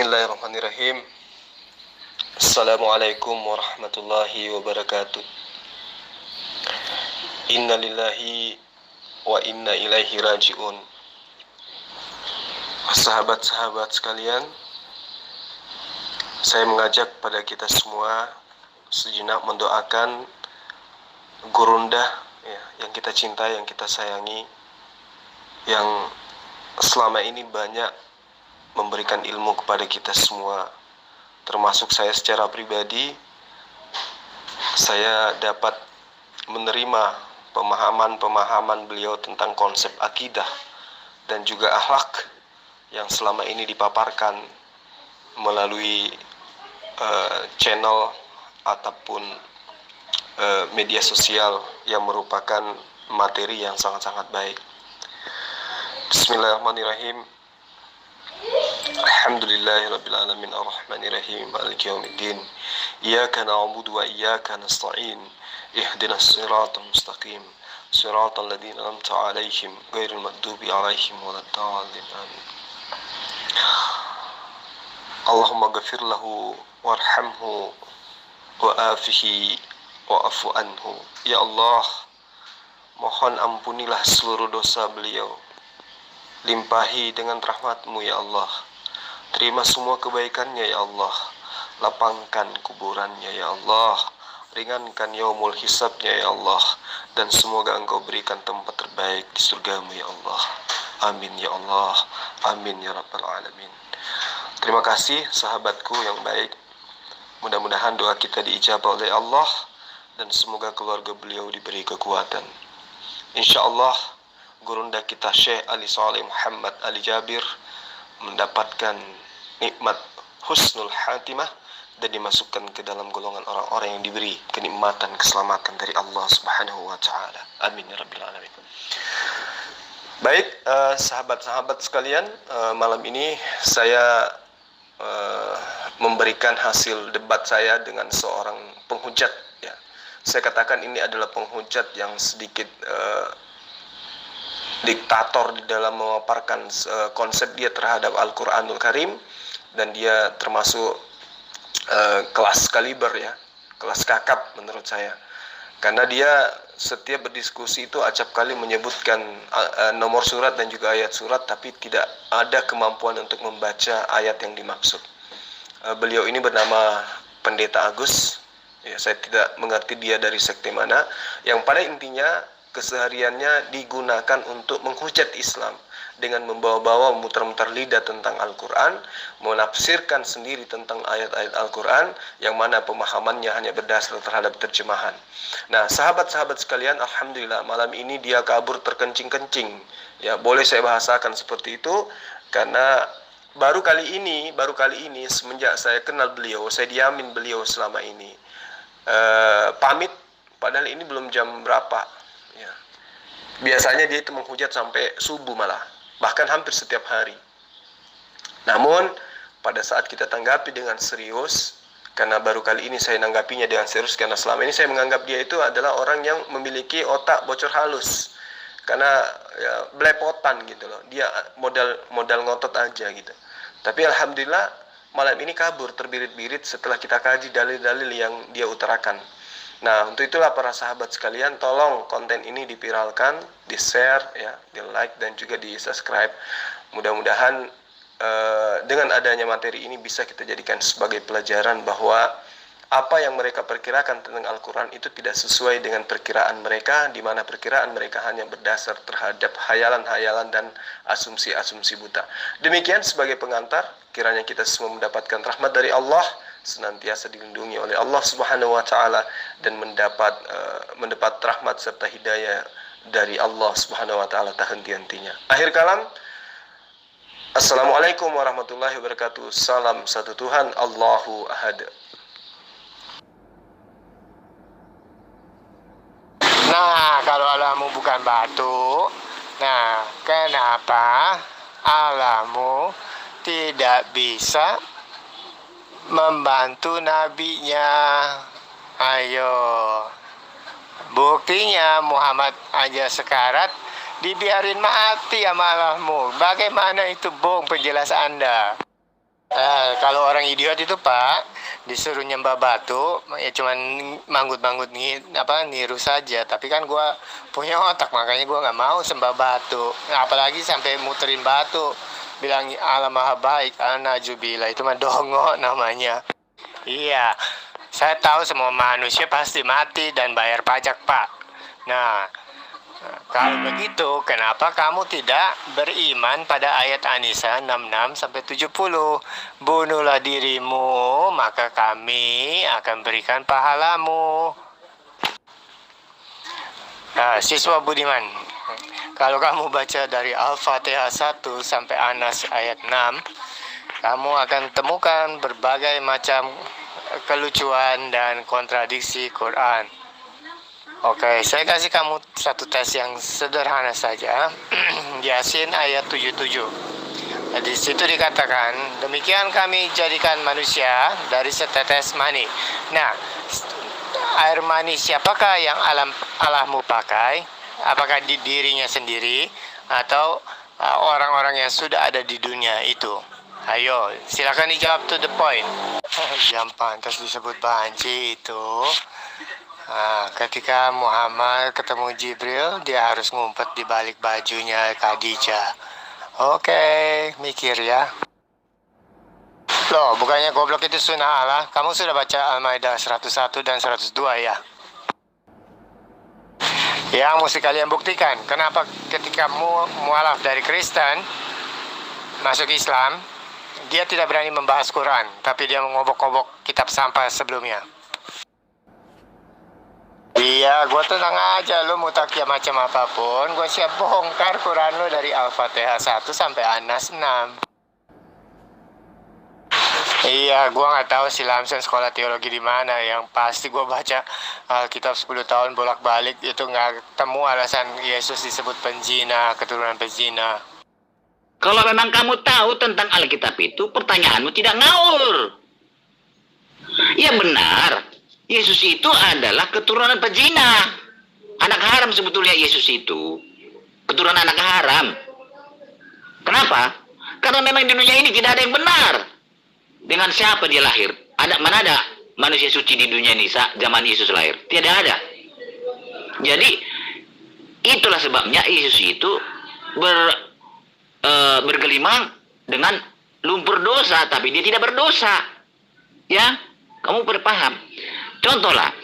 Bismillahirrahmanirrahim. Assalamualaikum warahmatullahi wabarakatuh. Inna lillahi wa inna ilaihi raji'un. Sahabat-sahabat sekalian, saya mengajak pada kita semua sejenak mendoakan gurunda yang kita cintai, yang kita sayangi, yang selama ini banyak memberikan ilmu kepada kita semua, termasuk saya secara pribadi. Saya dapat menerima pemahaman beliau tentang konsep akidah dan juga akhlak yang selama ini dipaparkan melalui channel ataupun media sosial yang merupakan materi yang sangat-sangat baik. Bismillahirrahmanirrahim. Alhamdulillahirabbil alamin arrahmanir rahim maliki yaumiddin. Iyyaka na'budu wa iyyaka nasta'in. Ihdinas siratal mustaqim. Siratal ladzina an'amta 'alaihim ghairil maghdubi 'alaihim waladdallin. Amin. Allahumma ghfir lahu warhamhu wa afihi wa'fu anhu. Ya Allah, mohon ampunilah seluruh dosa beliau, limpahi dengan rahmat-Mu ya Allah. Terima semua kebaikannya ya Allah. Lapangkan kuburannya ya Allah. Ringankan yaumul hisabnya ya Allah. Dan semoga Engkau berikan tempat terbaik di surga-Mu ya Allah. Amin ya Allah. Amin ya Rabbal Alamin. Terima kasih sahabatku yang baik. Mudah-mudahan doa kita diijabah oleh Allah, dan semoga keluarga beliau diberi kekuatan. InsyaAllah gurunda kita Syekh Ali Saleh Muhammad Ali Jabir mendapatkan nikmat husnul khatimah dan dimasukkan ke dalam golongan orang-orang yang diberi kenikmatan keselamatan dari Allah Subhanahu wa taala. Amin ya rabbil alamin. Baik, sahabat-sahabat sekalian, malam ini saya memberikan hasil debat saya dengan seorang penghujat ya. Saya katakan ini adalah penghujat yang sedikit diktator di dalam memaparkan konsep dia terhadap Al-Quranul Karim, dan dia termasuk kelas kaliber ya, kelas kakap menurut saya, karena dia setiap berdiskusi itu acap kali menyebutkan nomor surat dan juga ayat surat, tapi tidak ada kemampuan untuk membaca ayat yang dimaksud. Beliau ini bernama Pendeta Agus ya, saya tidak mengerti dia dari sekte mana, yang pada intinya kesehariannya digunakan untuk menghujat Islam dengan membawa-bawa muter-muter lidah tentang Al-Quran, menafsirkan sendiri tentang ayat-ayat Al-Quran yang mana pemahamannya hanya berdasar terhadap terjemahan. Nah, sahabat-sahabat sekalian, alhamdulillah malam ini dia kabur terkencing-kencing ya, boleh saya bahasakan seperti itu, karena baru kali ini semenjak saya kenal beliau, saya diamin beliau selama ini pamit, padahal ini belum jam berapa ya. Biasanya dia itu menghujat sampai subuh malah, bahkan hampir setiap hari. Namun pada saat kita tanggapi dengan serius, karena baru kali ini saya nanggapinya dengan serius, karena selama ini saya menganggap dia itu adalah orang yang memiliki otak bocor halus, karena ya, belepotan gitu loh, dia modal ngotot aja gitu. Tapi alhamdulillah malam ini kabur terbirit-birit setelah kita kaji dalil-dalil yang dia utarakan. Nah, untuk itulah para sahabat sekalian, tolong konten ini dipiralkan, di-share ya, di-like dan juga di-subscribe. Mudah-mudahan dengan adanya materi ini bisa kita jadikan sebagai pelajaran bahwa apa yang mereka perkirakan tentang Al-Quran itu tidak sesuai dengan perkiraan mereka, di mana perkiraan mereka hanya berdasar terhadap hayalan-hayalan dan asumsi-asumsi buta. Demikian sebagai pengantar, kiranya kita semua mendapatkan rahmat dari Allah, senantiasa dilindungi oleh Allah Subhanahu wa taala, dan mendapat rahmat serta hidayah dari Allah Subhanahu wa taala tak henti-hentinya. Akhir kalam, Assalamualaikum warahmatullahi wabarakatuh. Salam satu Tuhan, Allahu Ahad. Nah, kalau Allahmu bukan batu, nah kenapa Allahmu tidak bisa membantu nabinya? Ayo, buktinya Muhammad aja sekarat dibiarin mati sama Allahmu. Bagaimana itu, Bung, penjelasan Anda? Kalau orang idiot itu Pak disuruh nyembah batu ya cuman manggut-manggut niru saja, tapi kan gua punya otak makanya gua nggak mau sembah batu. Nah, apalagi sampai muterin batu bilang Allah maha baik, anajubila, itu mah dongo namanya. Iya, saya tahu semua manusia pasti mati dan bayar pajak Pak. Nah, kalau begitu, kenapa kamu tidak beriman pada ayat An-Nisa 66-70? Bunuhlah dirimu, maka kami akan berikan pahalamu. Nah, siswa budiman, kalau kamu baca dari Al-Fatihah 1 sampai An-Nas ayat 6, kamu akan temukan berbagai macam kelucuan dan kontradiksi Quran. Oke, saya kasih kamu satu tes yang sederhana saja. Yasin ayat 77. Nah, di situ dikatakan, demikian kami jadikan manusia dari setetes mani. Nah, air mani siapakah yang Allahmu pakai? Apakah di dirinya sendiri atau orang-orang yang sudah ada di dunia itu? Ayo, silakan dijawab to the point. Yang pantas disebut banci itu. Ketika Muhammad ketemu Jibril, dia harus ngumpet di balik bajunya Khadijah. Oke, mikir ya. Loh, bukannya goblok itu sunnah Allah? Kamu sudah baca Al-Maidah 101 dan 102 ya? Yang mesti kalian buktikan, kenapa ketika mualaf dari Kristen masuk Islam, dia tidak berani membahas Quran, tapi dia mengobok-obok kitab sampah sebelumnya. Iya, gue tenang aja, lu mau takia macam apapun, gue siap bongkar Quran lu dari Al-Fatihah 1 sampai An-Nas 6. Iya, gue nggak tahu si Lamson sekolah teologi di mana. Yang pasti gue baca kitab 10 tahun bolak-balik itu nggak ketemu alasan Yesus disebut penzina, keturunan penzina. Kalau memang kamu tahu tentang Alkitab itu, pertanyaanmu tidak ngawur. Ya benar. Yesus itu adalah keturunan pezina. Anak haram sebetulnya Yesus itu. Keturunan anak haram. Kenapa? Karena memang di dunia ini tidak ada yang benar. Dengan siapa dia lahir? Mana ada manusia suci di dunia ini zaman Yesus lahir? Tidak ada. Jadi, itulah sebabnya Yesus itu bergelimang dengan lumpur dosa, tapi dia tidak berdosa. Ya, kamu berpaham? Contohlah,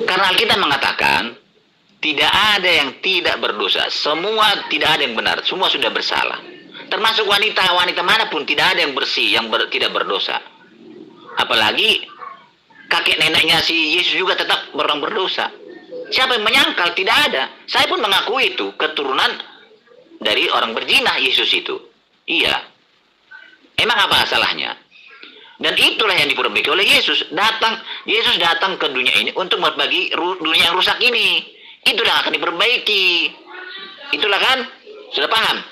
karena Alkitab mengatakan tidak ada yang tidak berdosa, semua tidak ada yang benar, semua sudah bersalah. Termasuk wanita manapun tidak ada yang bersih, yang tidak berdosa. Apalagi kakek neneknya si Yesus juga tetap orang berdosa. Siapa yang menyangkal? Tidak ada. Saya pun mengakui itu keturunan dari orang berzina Yesus itu. Iya. Emang apa salahnya? Dan itulah yang diperbaiki oleh Yesus. Yesus datang ke dunia ini untuk berbagi dunia yang rusak ini. Itulah yang akan diperbaiki. Itulah kan? Sudah paham?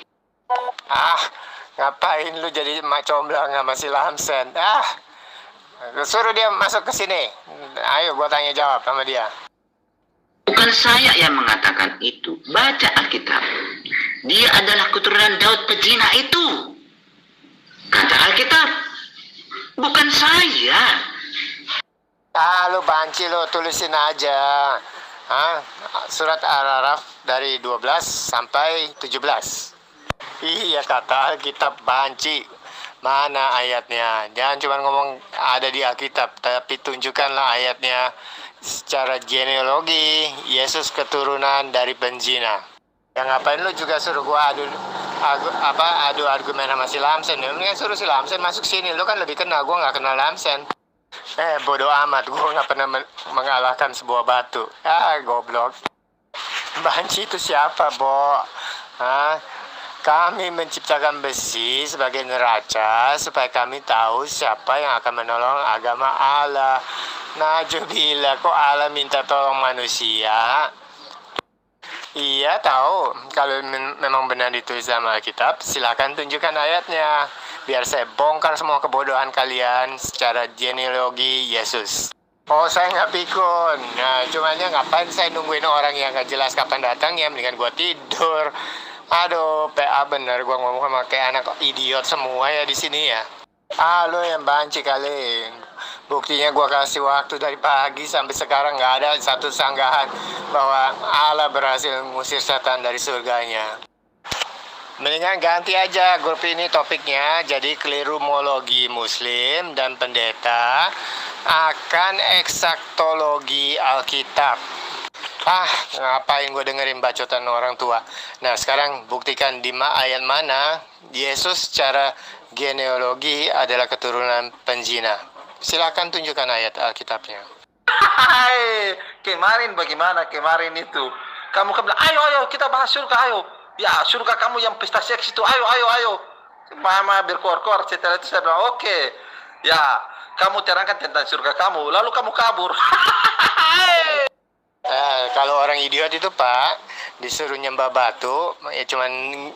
Ngapain lu jadi mak comblang sama si Lamsen? Suruh dia masuk ke sini. Ayo gua tanya jawab sama dia. Bukan saya yang mengatakan itu. Baca Alkitab. Dia adalah keturunan Daud pezina itu. Kata Alkitab. Bukan saya. Lu banci lu, tulisin aja. Surat Al-Araf dari 12 sampai 17. Iya, kata Alkitab banci. Mana ayatnya? Jangan cuma ngomong ada di Alkitab, tapi tunjukkanlah ayatnya secara genealogi. Yesus keturunan dari penzina. Yang ngapain lu juga suruh gua adu argumen sama si Lamsen? Mendingan suruh si Lamsen masuk sini. Lu kan lebih kenal, gua nggak kenal Lamsen. Bodoh amat, gua nggak pernah mengalahkan sebuah batu. Goblok. Banci itu siapa, Bo? Kami menciptakan besi sebagai neraca supaya kami tahu siapa yang akan menolong agama Allah. Najubillah, kok Allah minta tolong manusia? Iya, tahu. Kalau memang benar ditulis dalam Alkitab, silakan tunjukkan ayatnya. Biar saya bongkar semua kebodohan kalian secara genealogi Yesus. Oh, saya nggak pikun. Nah, cumannya ngapain saya nungguin orang yang nggak jelas kapan datangnya? Mendingan gua tidur. Aduh, PA bener gua ngomong sama kayak anak idiot semua ya di sini ya. Ah, lo yang banci kali. Buktinya gua kasih waktu dari pagi sampai sekarang nggak ada satu sanggahan bahwa Allah berhasil mengusir setan dari surganya. Mendingan ganti aja grup ini topiknya jadi klerumologi muslim dan pendeta akan eksaktologi Alkitab. Ah, ngapain gue dengerin bacotan orang tua. Nah, sekarang buktikan di ayat mana Yesus secara genealogi adalah keturunan penzina. Silakan tunjukkan ayat Alkitabnya. Hai, kemarin bagaimana kemarin itu? Kamu bilang, ayo kita bahas surga, ayo. Ya, surga kamu yang pesta seks itu, ayo. Mama berkor-kor, setelah itu saya bilang, oke. Ya, kamu terangkan tentang surga kamu, lalu kamu kabur. Kalau orang idiot itu Pak disuruh nyembah batu ya cuman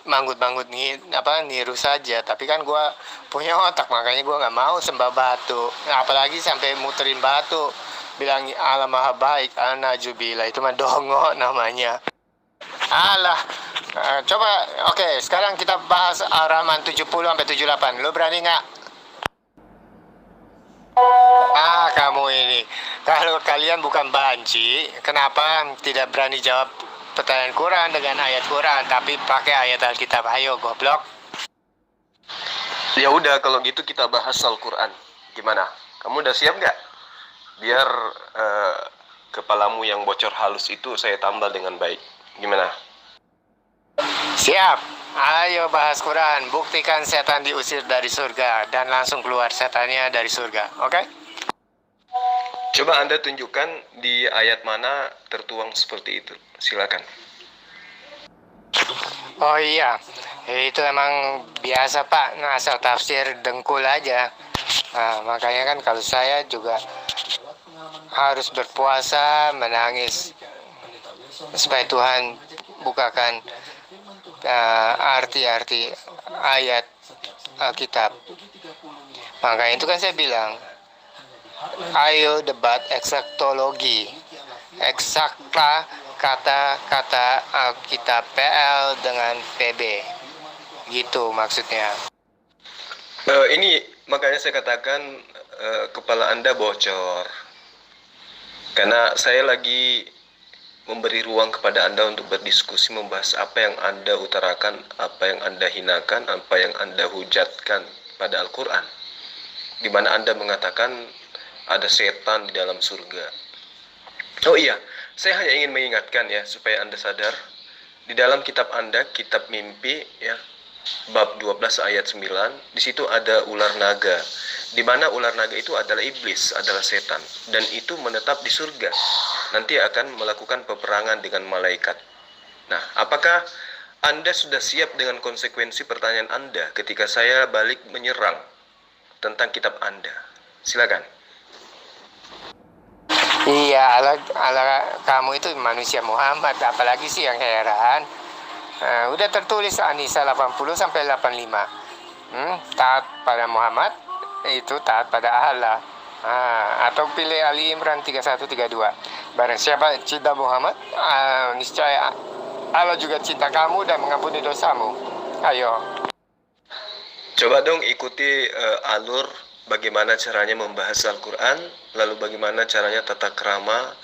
manggut-manggut niru saja, tapi kan gue punya otak makanya gue nggak mau sembah batu, apalagi sampai muterin batu bilang Allah maha baik, Najubila, itu mah dongo namanya. Alah, coba oke, sekarang kita bahas halaman 70 sampai 78. Lo berani nggak? Ah, kamu ini. Kalau kalian bukan banci, kenapa tidak berani jawab pertanyaan Quran dengan ayat Quran, tapi pakai ayat Alkitab? Ayo, goblok. Ya udah, kalau gitu kita bahas Al-Quran. Gimana? Kamu udah siap nggak? Biar kepalamu yang bocor halus itu saya tambal dengan baik. Gimana? Siap. Ayo bahas Quran. Buktikan setan diusir dari surga dan langsung keluar setannya dari surga. Oke? Coba Anda tunjukkan di ayat mana tertuang seperti itu. Silakan. Oh iya, itu emang biasa Pak, asal tafsir dengkul aja. Nah, makanya kan kalau saya juga harus berpuasa, menangis supaya Tuhan bukakan arti-arti ayat Alkitab. Makanya itu kan saya bilang, ayo debat eksaktologi. Eksakta kata-kata Alkitab PL dengan PB. Gitu maksudnya. Ini makanya saya katakan kepala Anda bocor. Karena saya lagi memberi ruang kepada Anda untuk berdiskusi, membahas apa yang Anda utarakan, apa yang Anda hinakan, apa yang Anda hujatkan pada Al-Quran. Di mana Anda mengatakan ada setan di dalam surga. Oh iya, saya hanya ingin mengingatkan ya, supaya Anda sadar, di dalam kitab Anda, kitab mimpi ya, bab 12 ayat 9, di situ ada ular naga, di mana ular naga itu adalah iblis, adalah setan, dan itu menetap di surga. Nanti akan melakukan peperangan dengan malaikat. Nah, apakah Anda sudah siap dengan konsekuensi pertanyaan Anda ketika saya balik menyerang tentang kitab Anda? Silakan. Iya, ala kamu itu manusia Muhammad, apalagi sih yang heran. Udah tertulis An-Nisa 80 sampai 85. Taat pada Muhammad itu taat pada Allah. Atau pilih Ali Imran 31 32. Barang siapa cinta Muhammad, niscaya Allah juga cinta kamu dan mengampuni dosamu. Ayo. Coba dong ikuti alur bagaimana caranya membahas Al-Quran, lalu bagaimana caranya tata krama,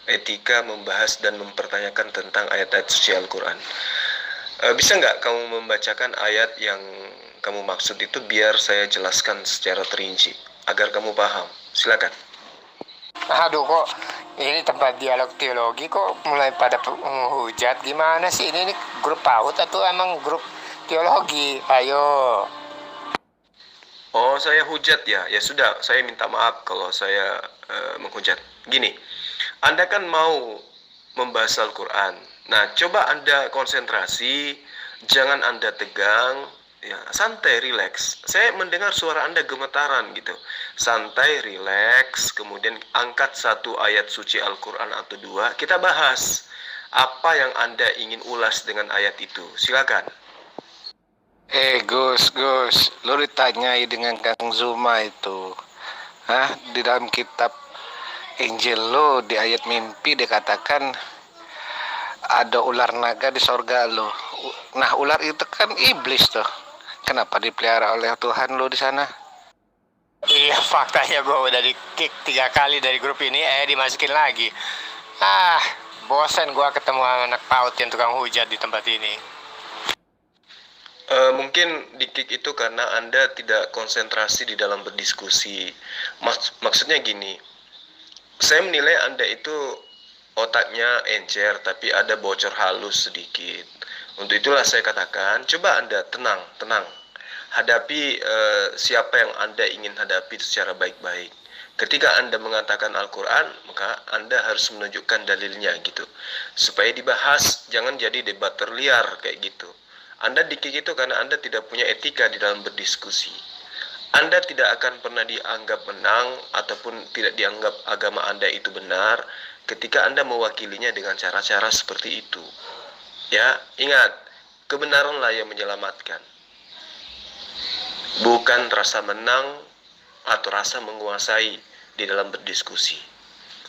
etika membahas dan mempertanyakan tentang ayat-ayat suci Al-Quran. Bisa nggak kamu membacakan ayat yang kamu maksud itu biar saya jelaskan secara terinci, agar kamu paham. Silakan. Aduh, kok ini tempat dialog teologi kok mulai pada menghujat. Gimana sih ini grup PAUD atau emang grup teologi? Ayo. Oh, saya hujat ya. Ya sudah, saya minta maaf kalau saya menghujat. Gini, Anda kan mau membahas Al-Quran. Nah, coba Anda konsentrasi, jangan Anda tegang, ya, santai, rileks. Saya mendengar suara Anda gemetaran gitu. Santai, rileks, kemudian angkat satu ayat suci Al-Quran atau dua, kita bahas apa yang Anda ingin ulas dengan ayat itu. Silakan. Gus, lo ditanyai dengan Kang Zuma itu. Di dalam kitab Injil lo di ayat mimpi dikatakan ada ular naga di sorga lo. Nah, ular itu kan iblis tuh. Kenapa dipelihara oleh Tuhan lu di sana? Iya, faktanya gue udah di kick 3 kali dari grup ini, dimasukin lagi. Bosan gue ketemu anak PAUD yang tukang hujat di tempat ini. Mungkin di kick itu karena Anda tidak konsentrasi di dalam berdiskusi. Maksudnya gini, saya menilai Anda itu otaknya encer, tapi ada bocor halus sedikit. Untuk itulah saya katakan, coba Anda tenang. Hadapi siapa yang Anda ingin hadapi secara baik-baik. Ketika Anda mengatakan Al-Quran, maka Anda harus menunjukkan dalilnya gitu. Supaya dibahas, jangan jadi debat terliar kayak gitu. Anda di kick itu karena Anda tidak punya etika di dalam berdiskusi. Anda tidak akan pernah dianggap menang ataupun tidak dianggap agama Anda itu benar ketika Anda mewakilinya dengan cara-cara seperti itu. Ya, ingat, kebenaranlah yang menyelamatkan. Bukan rasa menang atau rasa menguasai di dalam berdiskusi.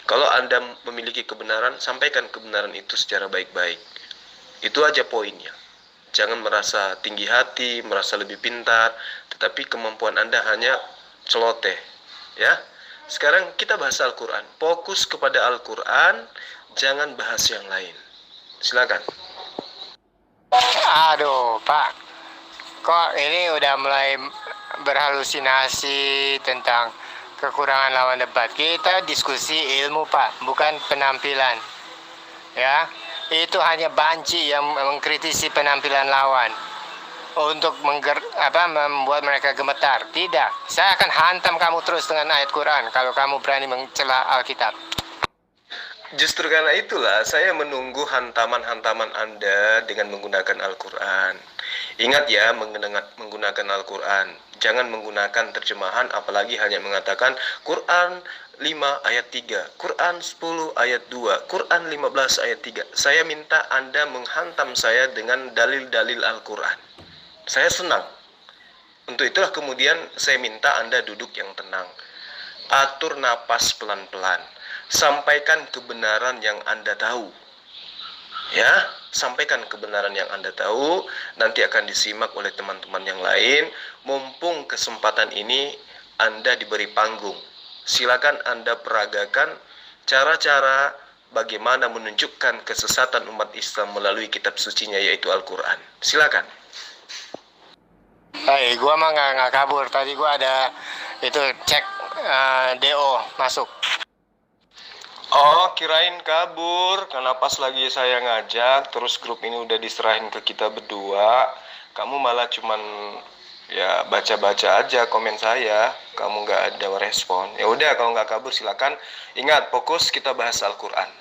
Kalau Anda memiliki kebenaran, sampaikan kebenaran itu secara baik-baik. Itu aja poinnya. Jangan merasa tinggi hati, merasa lebih pintar, tetapi kemampuan Anda hanya celoteh. Ya. Sekarang kita bahas Al-Quran. Fokus kepada Al-Quran, jangan bahas yang lain. Silakan. Aduh, Pak. Kok ini udah mulai berhalusinasi tentang kekurangan lawan debat. Kita diskusi ilmu, Pak, bukan penampilan. Ya. Itu hanya banci yang mengkritisi penampilan lawan untuk membuat mereka gemetar. Tidak, saya akan hantam kamu terus dengan ayat Quran kalau kamu berani mencela Alkitab. Justru karena itulah saya menunggu hantaman-hantaman Anda dengan menggunakan Al-Quran. Ingat ya, menggunakan Al-Quran. Jangan menggunakan terjemahan, apalagi hanya mengatakan Quran 5 ayat 3, Quran 10 ayat 2, Quran 15 ayat 3. Saya minta Anda menghantam saya dengan dalil-dalil Al-Quran. Saya senang. Untuk itulah kemudian saya minta Anda duduk yang tenang. Atur napas pelan-pelan. Sampaikan kebenaran yang Anda tahu. Ya, sampaikan kebenaran yang Anda tahu, nanti akan disimak oleh teman-teman yang lain. Mumpung kesempatan ini Anda diberi panggung, silakan Anda peragakan cara-cara bagaimana menunjukkan kesesatan umat Islam melalui kitab sucinya yaitu Al-Quran. Silakan. Gua mah nggak kabur. Tadi gua ada itu cek DO masuk. Oh, kirain kabur. Karena pas lagi saya ngajak, terus grup ini udah diserahin ke kita berdua, kamu malah cuman ya baca-baca aja komen saya, kamu nggak ada respon. Ya udah, kalau nggak kabur silakan. Ingat, fokus kita bahas Al-Quran.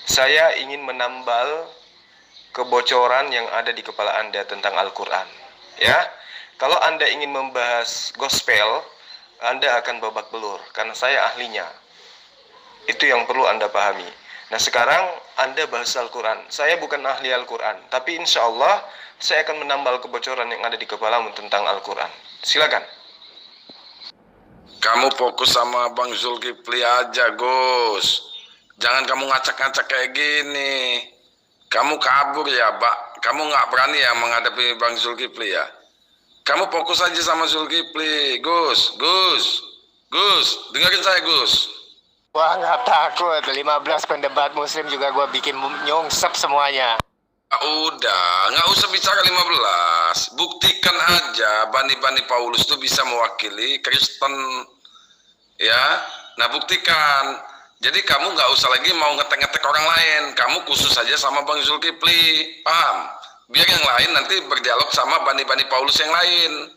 Saya ingin menambal kebocoran yang ada di kepala Anda tentang Al-Quran. Ya, kalau Anda ingin membahas gospel, Anda akan babak belur karena saya ahlinya. Itu yang perlu Anda pahami. Nah, sekarang Anda bahas Al-Quran. Saya bukan ahli Al-Quran, tapi insya Allah saya akan menambal kebocoran yang ada di kepalamu tentang Al-Quran. Silakan. Kamu fokus sama Bang Zulkifli aja, Gus. Jangan kamu ngacak-ngacak kayak gini. Kamu kabur ya, Pak. Kamu nggak berani ya menghadapi Bang Zulkifli ya. Kamu fokus aja sama Zulkifli, Gus. Dengerin saya, Gus. Gua nggak takut. 15 pendebat muslim juga gua bikin nyungsep semuanya. Udah, nggak usah bicara 15. Buktikan aja Bani Paulus itu bisa mewakili Kristen. Ya, nah buktikan. Jadi kamu nggak usah lagi mau ngetek-ngetek orang lain. Kamu khusus aja sama Bang Zulkifli, paham? Biar yang lain nanti berdialog sama Bani Paulus yang lain.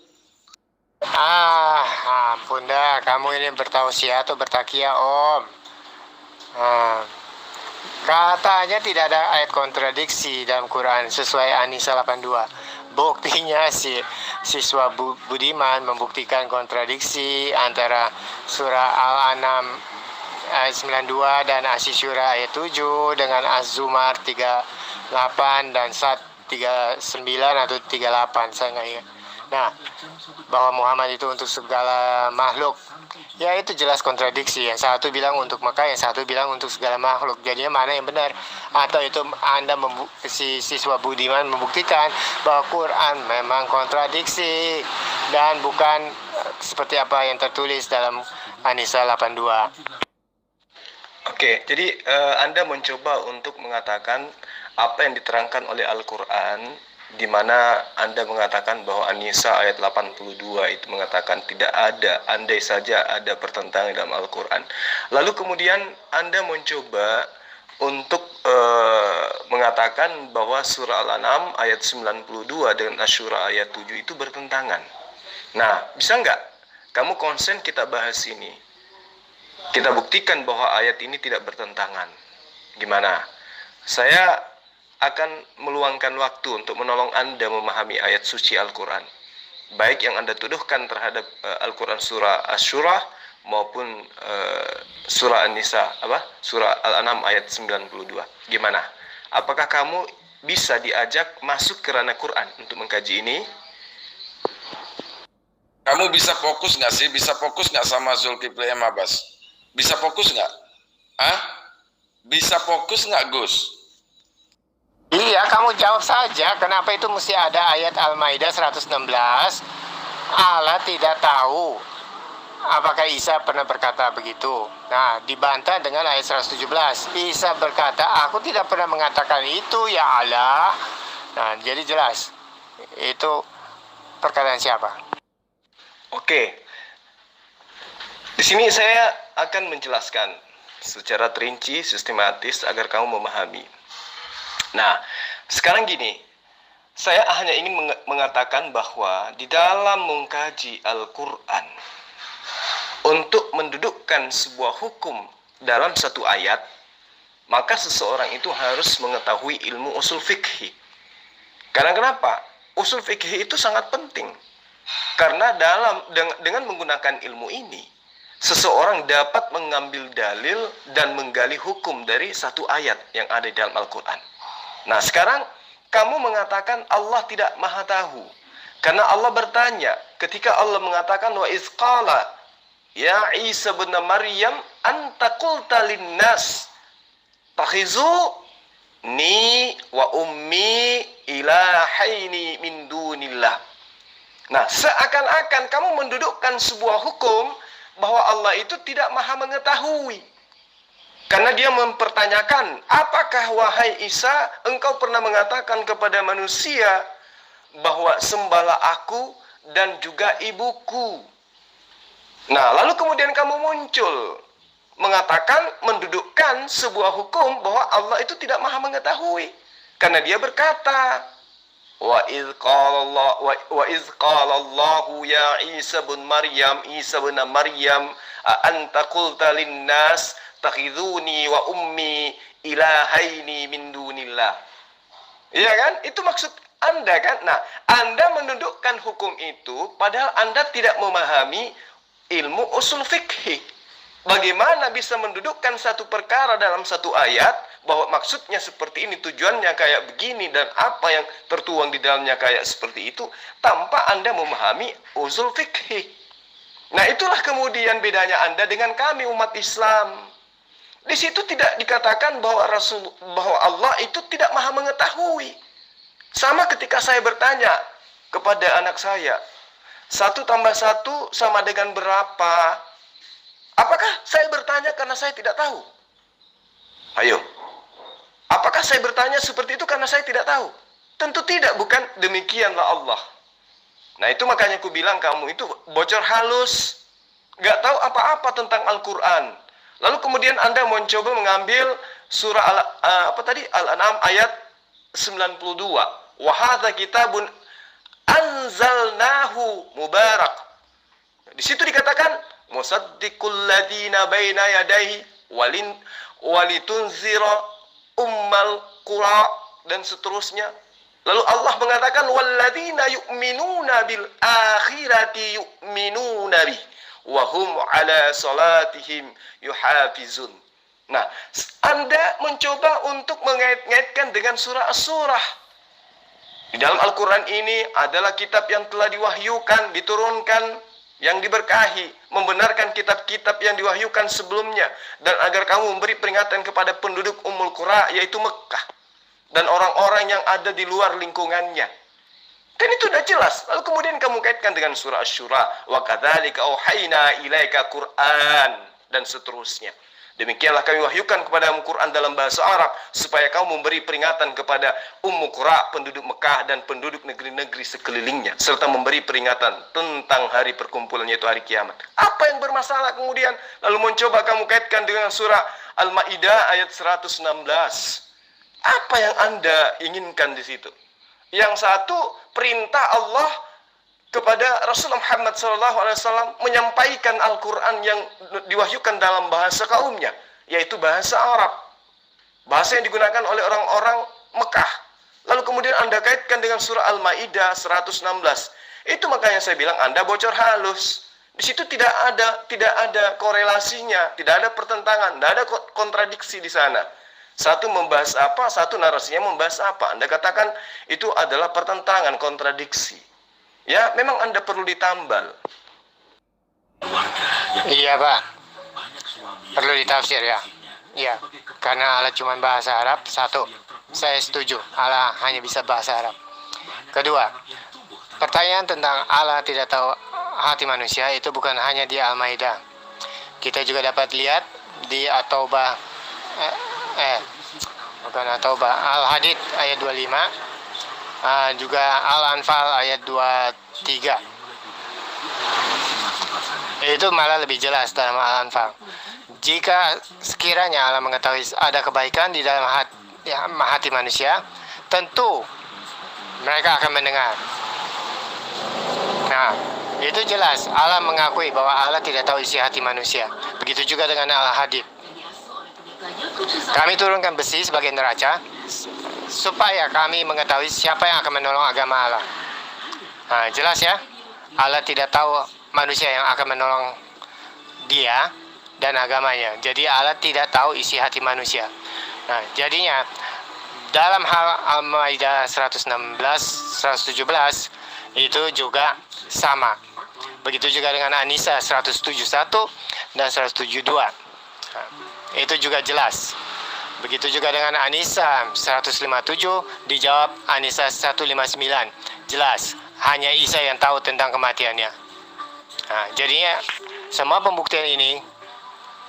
Ampun dah, kamu ini bertausiah atau bertakia, Om. Katanya tidak ada ayat kontradiksi dalam Quran sesuai An-Nisa 82. Buktinya siswa Budiman membuktikan kontradiksi antara surah Al-An'am ayat 92 dan Asy-Syura ayat 7 dengan Az-Zumar 38 dan 39 atau 38, saya nggak ingat. Nah, bahwa Muhammad itu untuk segala makhluk, ya itu jelas kontradiksi. Yang satu bilang untuk Mekah, yang satu bilang untuk segala makhluk. Jadinya mana yang benar? Atau itu Anda si siswa budiman membuktikan bahwa Quran memang kontradiksi dan bukan seperti apa yang tertulis dalam An-Nisa 82. Oke, jadi Anda mencoba untuk mengatakan apa yang diterangkan oleh Al-Quran, di mana Anda mengatakan bahwa An-Nisa ayat 82 itu mengatakan tidak ada, andai saja ada pertentangan dalam Al-Quran. Lalu kemudian Anda mencoba untuk mengatakan bahwa surah Al-An'am ayat 92 dengan Asy-Syura ayat 7 itu bertentangan. Nah, bisa nggak kamu konsen kita bahas ini? Kita buktikan bahwa ayat ini tidak bertentangan. Gimana? Saya akan meluangkan waktu untuk menolong Anda memahami ayat suci Al-Quran, baik yang Anda tuduhkan terhadap Al-Quran surah Asy-Syura maupun surah An-Nisa, surah Al-An'am ayat 92. Gimana? Apakah kamu bisa diajak masuk ke ranah Quran untuk mengkaji ini? Kamu bisa fokus nggak sih? Bisa fokus nggak sama Zulkifli M. Abbas? Bisa fokus nggak? Bisa fokus nggak, Gus? Iya, kamu jawab saja. Kenapa itu mesti ada ayat Al-Maidah 116? Allah tidak tahu apakah Isa pernah berkata begitu. Nah, dibantah dengan ayat 117. Isa berkata, aku tidak pernah mengatakan itu, ya Allah. Nah, jadi jelas. Itu perkataan siapa? Oke. Di sini saya akan menjelaskan secara terinci, sistematis agar kamu memahami. Nah, sekarang gini, saya hanya ingin mengatakan bahwa di dalam mengkaji Al-Quran, untuk mendudukkan sebuah hukum dalam satu ayat, maka seseorang itu harus mengetahui ilmu usul fikih. Karena kenapa? Usul fikih itu sangat penting. Karena dengan menggunakan ilmu ini, seseorang dapat mengambil dalil dan menggali hukum dari satu ayat yang ada di dalam Al-Quran. Nah, sekarang kamu mengatakan Allah tidak maha tahu. Karena Allah bertanya, ketika Allah mengatakan wa iz qala ya Isa bin Maryam anta qulta linnas takhizuni wa ummi ilahaini min dunillah. Nah, seakan-akan kamu mendudukkan sebuah hukum bahwa Allah itu tidak maha mengetahui. Karena dia mempertanyakan, apakah wahai Isa, engkau pernah mengatakan kepada manusia bahwa sembahlah aku dan juga ibuku. Nah, lalu kemudian kamu muncul mengatakan, mendudukkan sebuah hukum bahwa Allah itu tidak maha mengetahui. Karena dia berkata, wa iz qala Allahu ya Isa bin Maryam, anta qulta linnas takhiduni wa ummi ilahaini min dunillah. Iya kan? Itu maksud Anda kan? Nah, Anda mendudukkan hukum itu padahal Anda tidak memahami ilmu usul fikih. Bagaimana bisa mendudukkan satu perkara dalam satu ayat bahwa maksudnya seperti ini, tujuannya kayak begini dan apa yang tertuang di dalamnya kayak seperti itu tanpa Anda memahami usul fikih. Nah, itulah kemudian bedanya Anda dengan kami umat Islam. Di situ tidak dikatakan bahwa Allah itu tidak maha mengetahui. Sama ketika saya bertanya kepada anak saya, 1 tambah 1 sama dengan berapa? Apakah saya bertanya karena saya tidak tahu? Ayo. Apakah saya bertanya seperti itu karena saya tidak tahu? Tentu tidak, bukan demikianlah Allah. Nah, itu makanya aku bilang kamu itu bocor halus. Gak tahu apa-apa tentang Al-Quran. Lalu kemudian Anda mencoba mengambil surah Al-An'am ayat 92. Wa hadza kitabun anzalnahu mubarak. Di situ dikatakan musaddiqul ladzina baina yadayhi walitunzira ummal qura dan seterusnya. Lalu Allah mengatakan walladzina yu'minuna bil akhirati yu'minuna bih wa hum ala salatihim yuhafizun. Nah, Anda mencoba untuk mengait-ngaitkan dengan surah As-Surah. Di dalam Al-Quran ini adalah kitab yang telah diwahyukan, diturunkan, yang diberkahi, membenarkan kitab-kitab yang diwahyukan sebelumnya, dan agar kamu memberi peringatan kepada penduduk Ummul Qura, yaitu Mekkah, dan orang-orang yang ada di luar lingkungannya. Kan itu sudah jelas. Lalu kemudian kamu kaitkan dengan surah Asy-Syura, wa kadzalika auhayna ilaika Qur'an, dan seterusnya. Demikianlah kami wahyukan kepadamu Quran dalam bahasa Arab, supaya kamu memberi peringatan kepada Ummu Qura, penduduk Mekah, dan penduduk negeri-negeri sekelilingnya, serta memberi peringatan tentang hari perkumpulannya, itu hari kiamat. Apa yang bermasalah kemudian? Lalu mencoba kamu kaitkan dengan surah Al-Maidah ayat 116. Apa yang Anda inginkan di situ? Yang satu, perintah Allah kepada Rasulullah Muhammad SAW menyampaikan Al-Quran yang diwahyukan dalam bahasa kaumnya, yaitu bahasa Arab, bahasa yang digunakan oleh orang-orang Mekah. Lalu kemudian Anda kaitkan dengan surah Al-Maidah 116. Itu makanya saya bilang Anda bocor halus. Di situ tidak ada korelasinya, tidak ada pertentangan, tidak ada kontradiksi di sana. Satu membahas apa, satu narasinya membahas apa. Anda katakan itu adalah pertentangan, kontradiksi. Ya, memang Anda perlu ditambal. Iya, Pak. Perlu ditafsir ya. Iya, karena Allah cuma bahasa Arab. Satu, saya setuju. Allah hanya bisa bahasa Arab. Kedua, pertanyaan tentang Allah tidak tahu hati manusia itu bukan hanya di Al-Maidah. Kita juga dapat lihat di At-Taubah, bukan At-Taubah, Al-Hadid ayat 25. Juga Al-Anfal ayat 23. Itu malah lebih jelas dalam Al-Anfal. Jika sekiranya Allah mengetahui ada kebaikan di dalam hati manusia, tentu mereka akan mendengar. Nah, itu jelas. Allah mengakui bahwa Allah tidak tahu isi hati manusia. Begitu juga dengan Al-Hadid. Kami turunkan besi sebagai neraca supaya kami mengetahui siapa yang akan menolong agama Allah. Nah, jelas ya, Allah tidak tahu manusia yang akan menolong dia dan agamanya. Jadi Allah tidak tahu isi hati manusia. Nah, jadinya dalam hal Al-Maidah 116, 117 itu juga sama. Begitu juga dengan An-Nisa 171 dan 172. Nah, itu juga jelas. Begitu juga dengan An-Nisa 157 dijawab An-Nisa 159. Jelas, hanya Isa yang tahu tentang kematiannya. Nah, jadinya semua pembuktian ini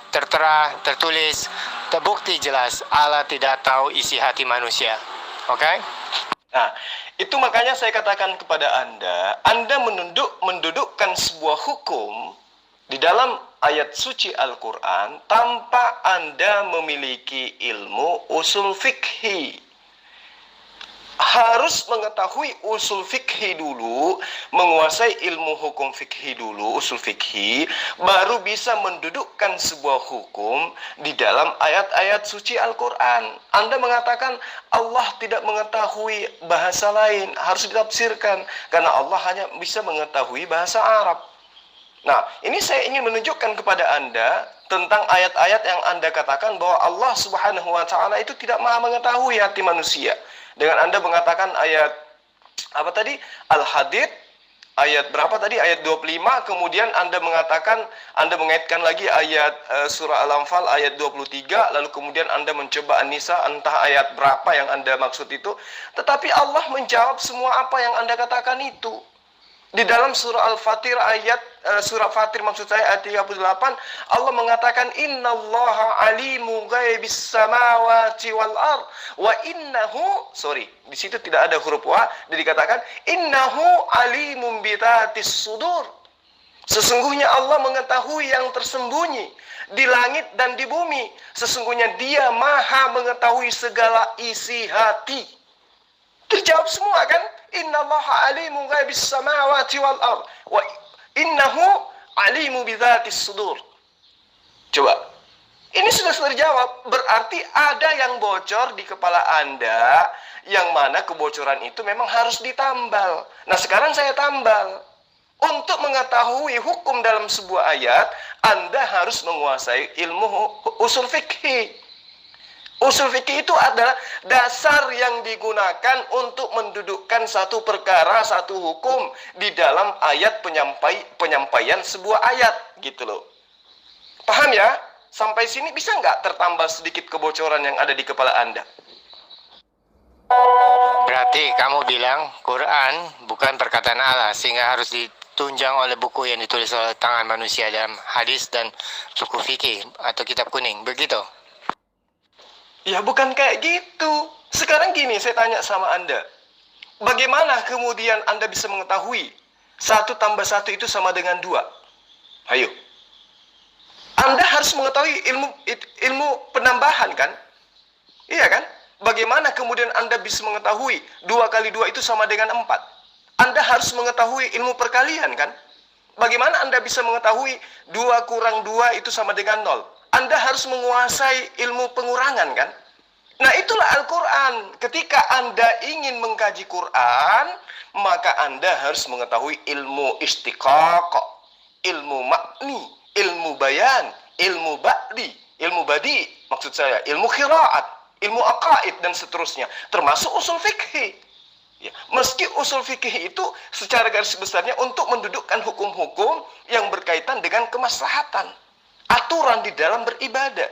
tertera, tertulis, terbukti jelas Allah tidak tahu isi hati manusia. Oke? Nah, itu makanya saya katakan kepada Anda mendudukkan sebuah hukum di dalam ayat suci Al-Quran tanpa Anda memiliki ilmu usul fikhi. Harus mengetahui usul fikhi dulu, menguasai ilmu hukum fikhi dulu, usul fikhi, baru bisa mendudukkan sebuah hukum di dalam ayat-ayat suci Al-Quran. Anda mengatakan Allah tidak mengetahui bahasa lain, harus ditafsirkan, karena Allah hanya bisa mengetahui bahasa Arab. Nah, ini saya ingin menunjukkan kepada Anda tentang ayat-ayat yang Anda katakan bahwa Allah Subhanahu wa Ta'ala itu tidak maha mengetahui hati manusia. Dengan Anda mengatakan ayat apa tadi? Al-Hadid ayat berapa tadi? Ayat 25. Kemudian Anda mengatakan, Anda mengaitkan lagi ayat surah Al-Anfal ayat 23. Lalu kemudian Anda mencoba An-Nisa, entah ayat berapa yang Anda maksud itu. Tetapi Allah menjawab semua apa yang Anda katakan itu. Di dalam surah Al-Fatir surah Fatir maksud saya ayat 38, Allah mengatakan innallaha alimu ghaibis samawati wal ard wa innahu, di situ tidak ada huruf wa, jadi dikatakan innahu alimum bidzatis sudur. Sesungguhnya Allah mengetahui yang tersembunyi di langit dan di bumi. Sesungguhnya Dia maha mengetahui segala isi hati. Terjawab semua kan? Innallaha alimu ghaibis samawati wal ard wa innahu alimu bidzatis sudur. Coba. Ini sudah terjawab. Berarti ada yang bocor di kepala Anda, yang mana kebocoran itu memang harus ditambal. Nah, sekarang saya tambal. Untuk mengetahui hukum dalam sebuah ayat, Anda harus menguasai ilmu usul fikih. Usul fikih itu adalah dasar yang digunakan untuk mendudukkan satu perkara, satu hukum di dalam ayat penyampaian sebuah ayat, gitu loh. Paham ya? Sampai sini bisa nggak tertambah sedikit kebocoran yang ada di kepala Anda? Berarti kamu bilang Quran bukan perkataan Allah, sehingga harus ditunjang oleh buku yang ditulis oleh tangan manusia dalam hadis dan buku fikih atau kitab kuning, begitu? Ya bukan kayak gitu. Sekarang gini, saya tanya sama Anda. Bagaimana kemudian Anda bisa mengetahui 1 tambah 1 itu sama dengan 2? Ayo. Anda harus mengetahui ilmu penambahan kan? Iya kan? Bagaimana kemudian Anda bisa mengetahui 2 kali 2 itu sama dengan 4? Anda harus mengetahui ilmu perkalian kan? Bagaimana Anda bisa mengetahui 2 kurang 2 itu sama dengan 0? Anda harus menguasai ilmu pengurangan kan? Nah itulah Al-Quran. Ketika Anda ingin mengkaji Quran, maka Anda harus mengetahui ilmu istiqaq, ilmu makni, ilmu bayan, ilmu badi, maksud saya, ilmu qiraat, ilmu aqaid dan seterusnya, termasuk usul fikih. Ya, meski usul fikih itu secara garis besarnya untuk mendudukkan hukum-hukum yang berkaitan dengan kemaslahatan, aturan di dalam beribadah.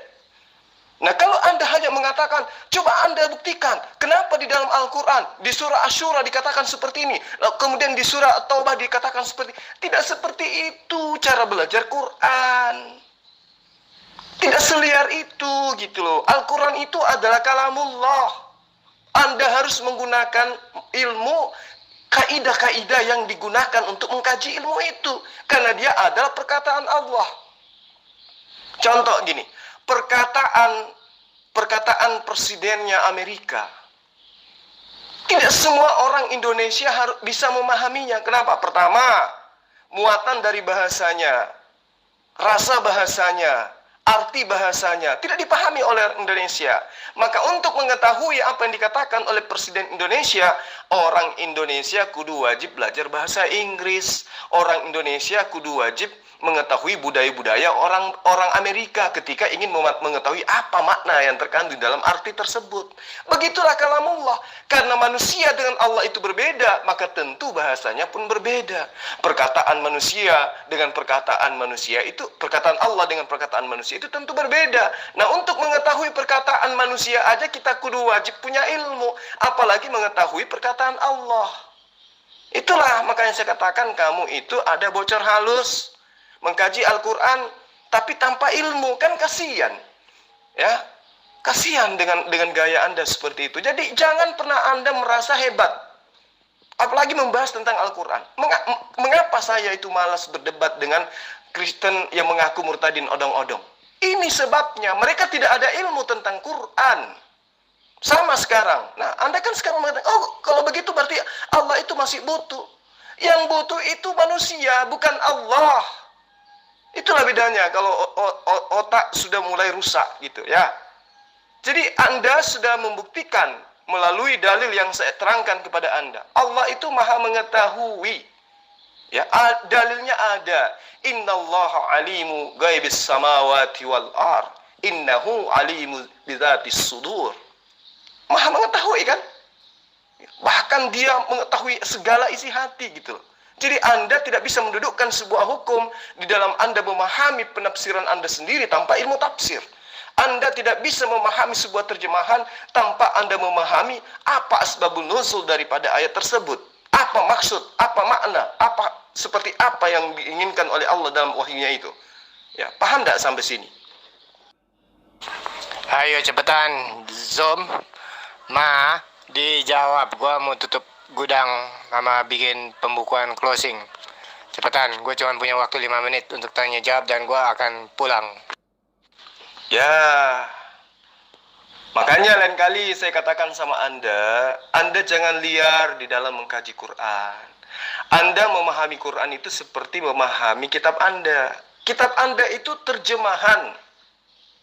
Nah kalau Anda hanya mengatakan, coba Anda buktikan, kenapa di dalam Al-Quran, di surah Asy-Syura dikatakan seperti ini, kemudian di surah Taubah dikatakan seperti ini. Tidak seperti itu cara belajar Quran. Tidak seliar itu gitu loh. Al-Quran itu adalah kalamullah. Anda harus menggunakan ilmu, kaidah-kaidah yang digunakan untuk mengkaji ilmu itu. Karena dia adalah perkataan Allah. Contoh gini, perkataan presidennya Amerika. Tidak semua orang Indonesia harus bisa memahaminya. Kenapa? Pertama, muatan dari bahasanya, rasa bahasanya, arti bahasanya tidak dipahami oleh Indonesia. Maka untuk mengetahui apa yang dikatakan oleh Presiden Indonesia, orang Indonesia kudu wajib belajar bahasa Inggris. Orang Indonesia kudu wajib mengetahui budaya-budaya orang Amerika ketika ingin mengetahui apa makna yang terkandung dalam arti tersebut. Begitulah kalamullah. Karena manusia dengan Allah itu berbeda, maka tentu bahasanya pun berbeda. Perkataan manusia dengan perkataan manusia itu, perkataan Allah dengan perkataan manusia itu tentu berbeda. Nah, untuk mengetahui perkataan manusia aja kita kudu wajib punya ilmu, apalagi mengetahui perkataan Allah. Itulah makanya saya katakan kamu itu ada bocor halus. Mengkaji Al-Quran tapi tanpa ilmu, kan kasihan. Ya, kasihan dengan gaya Anda seperti itu. Jadi jangan pernah Anda merasa hebat, apalagi membahas tentang Al-Quran. Mengapa saya itu malas berdebat dengan Kristen yang mengaku murtadin odong-odong? Ini sebabnya, mereka tidak ada ilmu tentang Quran. Sama sekarang. Nah, Anda kan sekarang mengatakan, oh kalau begitu berarti Allah itu masih butuh. Yang butuh itu manusia, bukan Allah. Itulah bedanya kalau otak sudah mulai rusak gitu ya. Jadi Anda sudah membuktikan melalui dalil yang saya terangkan kepada Anda. Allah itu Maha mengetahui. Ya, dalilnya ada. Innallaha alimu ghaibis samawati wal ard. Innahu alimu bidzatis sudur. Maha mengetahui kan? Bahkan dia mengetahui segala isi hati gitu loh. Jadi Anda tidak bisa mendudukkan sebuah hukum di dalam Anda memahami penafsiran Anda sendiri tanpa ilmu tafsir. Anda tidak bisa memahami sebuah terjemahan tanpa Anda memahami apa asbabun nuzul daripada ayat tersebut. Apa maksud, apa makna, seperti apa yang diinginkan oleh Allah dalam wahyunya itu. Ya, paham tidak sampai sini? Ayo cepetan, Zoom. Dijawab. Gua mau tutup gudang sama bikin pembukuan closing. Cepetan, gue cuma punya waktu 5 menit untuk tanya jawab dan gue akan pulang. Ya, makanya lain kali saya katakan sama Anda jangan liar di dalam mengkaji Quran. Anda memahami Quran itu seperti memahami kitab Anda. Kitab Anda itu terjemahan.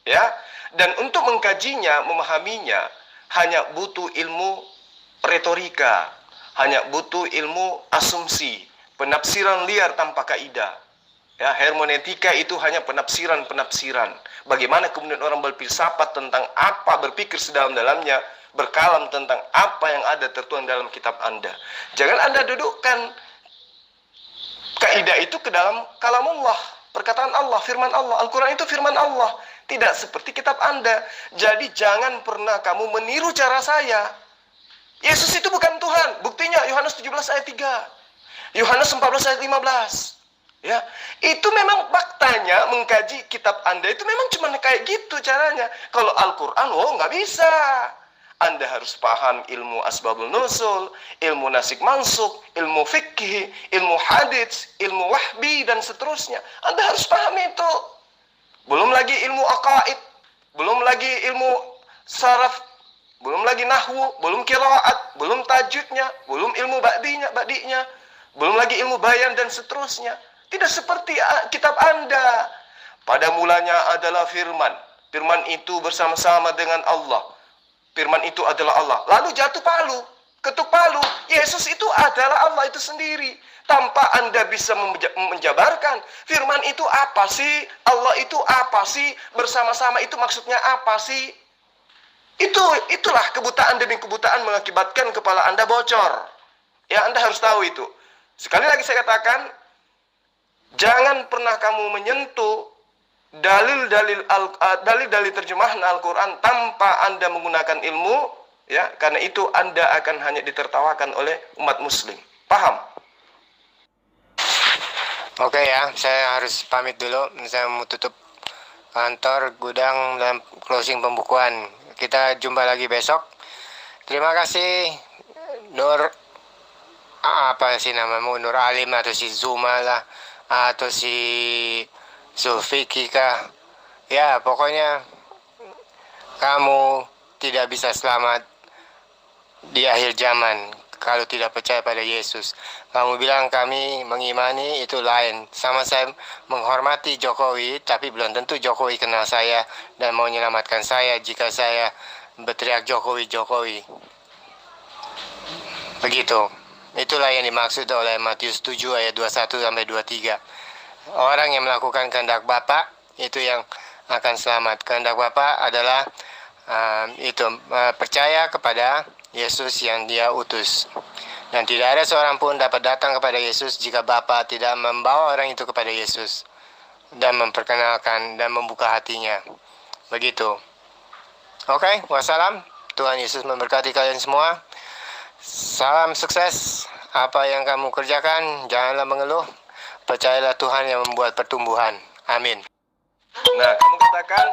Ya, dan untuk mengkajinya, memahaminya, hanya butuh ilmu retorika. Hanya butuh ilmu asumsi, penafsiran liar tanpa kaidah. Ya, hermeneutika itu hanya penafsiran-penafsiran. Bagaimana kemudian orang berfilsafat tentang apa, berpikir sedalam-dalamnya, berkalam tentang apa yang ada tertuang dalam kitab Anda. Jangan Anda dudukkan kaidah itu ke dalam kalamullah, perkataan Allah, firman Allah. Al-Quran itu firman Allah, tidak seperti kitab Anda. Jadi jangan pernah kamu meniru cara saya. Yesus itu bukan Tuhan. Buktinya Yohanes 17 ayat 3. Yohanes 14 ayat 15. Ya, itu memang faktanya mengkaji kitab Anda itu memang cuma kayak gitu caranya. Kalau Al-Quran, nggak bisa. Anda harus paham ilmu asbabul nuzul, ilmu nasik mansuk, ilmu fikih, ilmu hadits, ilmu wahbi, dan seterusnya. Anda harus paham itu. Belum lagi ilmu aqaid, belum lagi ilmu saraf, belum lagi nahwu, belum qiraat, belum tajwidnya, belum ilmu badinya, belum lagi ilmu bayan dan seterusnya. Tidak seperti kitab Anda. Pada mulanya adalah firman. Firman itu bersama-sama dengan Allah. Firman itu adalah Allah. Lalu jatuh palu, ketuk palu. Yesus itu adalah Allah itu sendiri. Tanpa Anda bisa menjabarkan firman itu apa sih? Allah itu apa sih? Bersama-sama itu maksudnya apa sih? Itulah kebutaan demi kebutaan mengakibatkan kepala Anda bocor. Ya, Anda harus tahu itu. Sekali lagi saya katakan, jangan pernah kamu menyentuh dalil-dalil terjemahan Al-Quran tanpa Anda menggunakan ilmu, ya, karena itu Anda akan hanya ditertawakan oleh umat muslim. Paham? Oke ya, saya harus pamit dulu. Saya mau tutup kantor, gudang, dan closing pembukuan. Kita jumpa lagi besok. Terima kasih Nur, apa sih namamu, Nur Alim atau si Zuma lah, atau si Zulfikri kah. Ya, pokoknya kamu tidak bisa selamat di akhir zaman kalau tidak percaya pada Yesus. Kamu bilang kami mengimani, itu lain. Sama saya menghormati Jokowi, tapi belum tentu Jokowi kenal saya dan mau menyelamatkan saya jika saya berteriak Jokowi, Jokowi. Begitu. Itulah yang dimaksud oleh Matius 7 ayat 21 sampai 23. Orang yang melakukan kehendak Bapa itu yang akan selamat. Kehendak Bapa adalah percaya kepada Yesus yang Dia utus. Dan tidak ada seorang pun dapat datang kepada Yesus jika Bapa tidak membawa orang itu kepada Yesus dan memperkenalkan dan membuka hatinya. Begitu. Oke, wassalam. Tuhan Yesus memberkati kalian semua. Salam sukses. Apa yang kamu kerjakan, janganlah mengeluh. Percayalah Tuhan yang membuat pertumbuhan. Amin. Nah, kamu katakan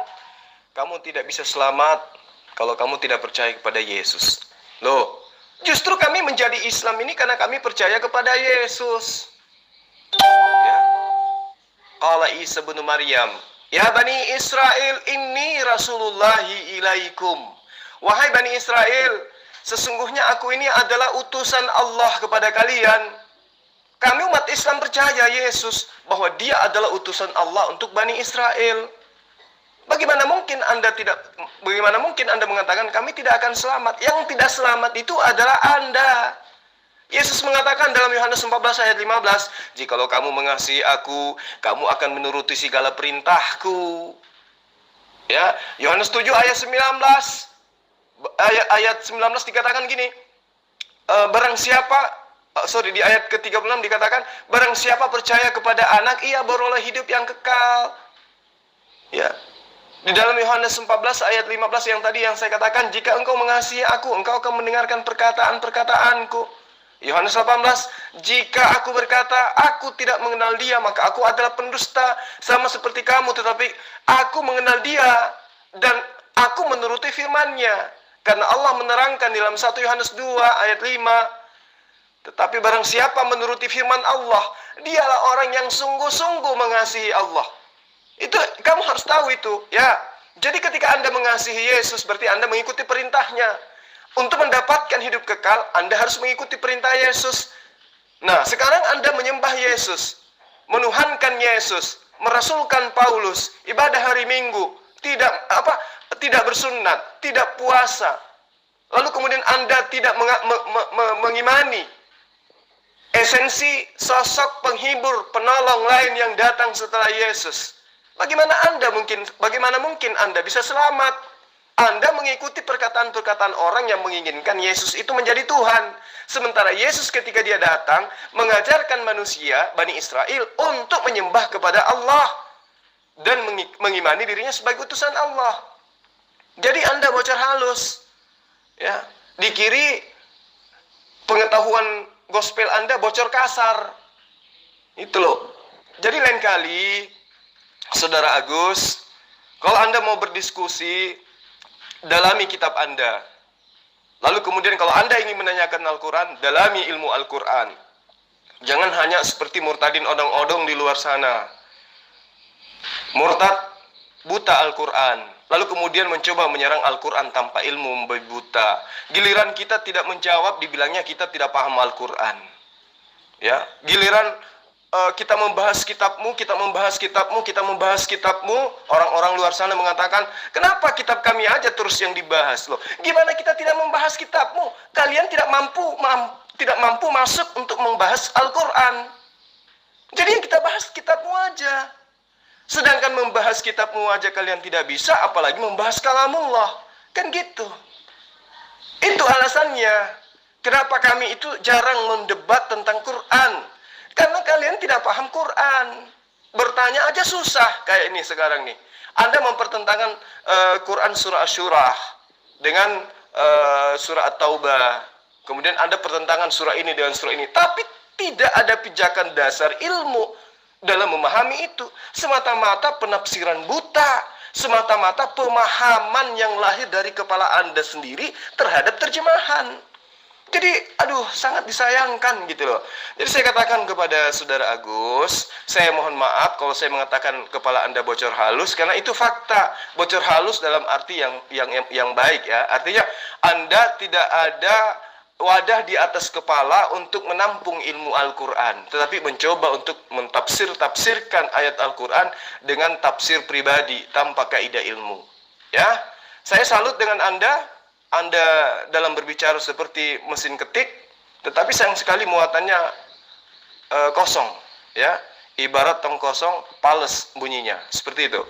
kamu tidak bisa selamat kalau kamu tidak percaya kepada Yesus. Loh, justru kami menjadi Islam ini karena kami percaya kepada Yesus. Ya. Qala Isa bin Maryam, ya Bani Israel, inni Rasulullahi ilaikum. Wahai Bani Israel, sesungguhnya aku ini adalah utusan Allah kepada kalian. Kami umat Islam percaya Yesus bahwa Dia adalah utusan Allah untuk Bani Israel. Bagaimana mungkin Anda mengatakan kami tidak akan selamat? Yang tidak selamat itu adalah Anda. Yesus mengatakan dalam Yohanes 14 ayat 15, jikalau kamu mengasihi aku, kamu akan menuruti segala perintahku. Ya, Yohanes 7 ayat 19. Ayat 19 dikatakan gini, di ayat ke-36 dikatakan, barang siapa percaya kepada anak, ia beroleh hidup yang kekal. Ya. Di dalam Yohanes 14 ayat 15 yang tadi yang saya katakan, jika engkau mengasihi aku, engkau akan mendengarkan perkataan-perkataanku. Yohanes 18, jika aku berkata, aku tidak mengenal dia, maka aku adalah pendusta, sama seperti kamu, tetapi aku mengenal dia, dan aku menuruti firman-Nya. Karena Allah menerangkan dalam 1 Yohanes 2 ayat 5, tetapi barang siapa menuruti firman Allah, dialah orang yang sungguh-sungguh mengasihi Allah. Itu kamu harus tahu itu, ya. Jadi ketika Anda mengasihi Yesus, berarti Anda mengikuti perintahnya. Untuk mendapatkan hidup kekal, Anda harus mengikuti perintah Yesus. Nah, sekarang Anda menyembah Yesus, menuhankan Yesus, merasulkan Paulus, ibadah hari Minggu, tidak bersunat, tidak puasa. Lalu kemudian Anda tidak mengimani esensi sosok penghibur, penolong lain yang datang setelah Yesus. Bagaimana mungkin Anda bisa selamat? Anda mengikuti perkataan-perkataan orang yang menginginkan Yesus itu menjadi Tuhan. Sementara Yesus ketika dia datang, mengajarkan manusia, Bani Israel, untuk menyembah kepada Allah. Dan mengimani dirinya sebagai utusan Allah. Jadi Anda bocor halus. Ya, di kiri, pengetahuan gospel Anda bocor kasar. Itu loh. Jadi lain kali, Saudara Agus, kalau Anda mau berdiskusi, dalami kitab Anda. Lalu kemudian kalau Anda ingin menanyakan Al-Quran, dalami ilmu Al-Quran. Jangan hanya seperti murtadin odong-odong di luar sana. Murtad buta Al-Quran. Lalu kemudian mencoba menyerang Al-Quran tanpa ilmu, membabi buta. Giliran kita tidak menjawab, dibilangnya kita tidak paham Al-Quran. Ya, giliran kita membahas kitabmu, orang-orang luar sana mengatakan, kenapa kitab kami aja terus yang dibahas loh? Gimana kita tidak membahas kitabmu? Kalian tidak mampu masuk untuk membahas Al-Quran. Jadi yang kita bahas kitabmu aja. Sedangkan membahas kitabmu aja kalian tidak bisa, apalagi membahas kalamullah. Kan gitu. Itu alasannya. Kenapa kami itu jarang mendebat tentang Quran? Karena kalian tidak paham Quran. Bertanya aja susah kayak ini sekarang nih. Anda mempertentangkan Quran surah Asy-Syura dengan surah At-Taubah. Kemudian Anda pertentangan surah ini dengan surah ini. Tapi tidak ada pijakan dasar ilmu dalam memahami itu. Semata-mata penafsiran buta. Semata-mata pemahaman yang lahir dari kepala Anda sendiri terhadap terjemahan. Jadi, sangat disayangkan gitu loh. Jadi saya katakan kepada Saudara Agus, saya mohon maaf kalau saya mengatakan kepala Anda bocor halus, karena itu fakta. Bocor halus dalam arti yang baik ya. Artinya Anda tidak ada wadah di atas kepala untuk menampung ilmu Al-Quran, tetapi mencoba untuk mentafsirkan ayat Al-Quran dengan tafsir pribadi tanpa kaidah ilmu. Ya, saya salut dengan Anda dalam berbicara seperti mesin ketik, tetapi sayang sekali muatannya kosong, ya, ibarat tong kosong, pales bunyinya, seperti itu.